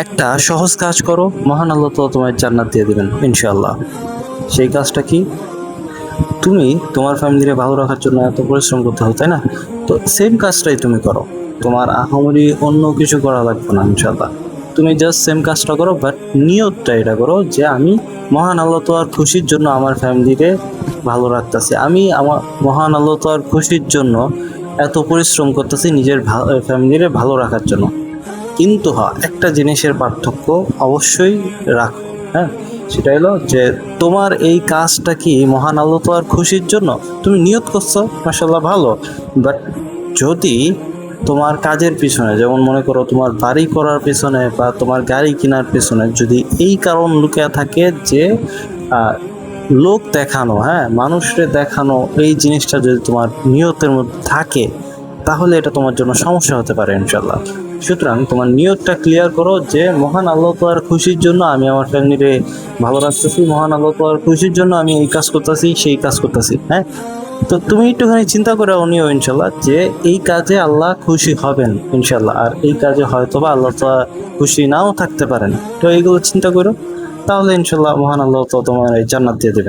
একটা সহজ কাজ করো, মহান আল্লাহ তো তোমার জান্নাত দিয়ে দেবেন ইনশাআল্লাহ। সেই কাজটা কি? তুমি তোমার ফ্যামিলিরে ভালো রাখার জন্য এত পরিশ্রম করতে হবে, তাই না? তো সেম কাজটাই তুমি করো, তোমার আহামরি অন্য কিছু করা লাগবে না ইনশাআল্লাহ। তুমি জাস্ট সেম কাজটা করো, বাট নিয়তটা এটা করো যে আমি মহান আল্লাহ তাআলার খুশির জন্য আমার ফ্যামিলিরে ভালো রাখতেছি, আমি আমার মহান আল্লাহ তাআলার খুশির জন্য এত পরিশ্রম করতেছি নিজের ফ্যামিলিরে ভালো রাখার জন্য। কিন্তু হ্যাঁ, একটা জিনিসের পার্থক্য অবশ্যই রাখো, হ্যাঁ, সেটা হলো যে তোমার এই কাজটা কি মহান আল্লাহ তাআলার খুশির জন্য তুমি নিয়ত করছো, মাশাআল্লাহ ভালো। বাট যদি তোমার কাজের পিছনে, যেমন মনে করো তোমার বাড়ি করার পিছনে বা তোমার গাড়ি কেনার পিছনে যদি এই কারণ লুকিয়ে থাকে যে আহ, লোক দেখানো, হ্যাঁ, মানুষকে দেখানো, এই জিনিসটা যদি তোমার নিয়তের মধ্যে থাকে, তাহলে এটা তোমার জন্য সমস্যা হতে পারে ইনশাল্লাহ। সুতরাং তোমার নিয়তটা ক্লিয়ার করো যে মহান আল্লাহ তাআলার খুশির জন্য আমি আমার ফ্যামিলিরে ভালো রাখতেছি, মহান আল্লাহ তাআলার খুশির জন্য আমি এই কাজ করতেছি, সেই কাজ করতেছি, হ্যাঁ। তো তুমি একটুখানি চিন্তা করে নিও ইনশাল্লাহ যে এই কাজে আল্লাহ খুশি হবেন ইনশাল্লাহ, আর এই কাজে হয়তোবা আল্লাহ তাআলা খুশি নাও থাকতে পারেন। তো এইগুলো চিন্তা করো, তাহলে ইনশাল্লাহ মহান আল্লাহ তো তোমার এই জান্নাত দিয়ে দেবে।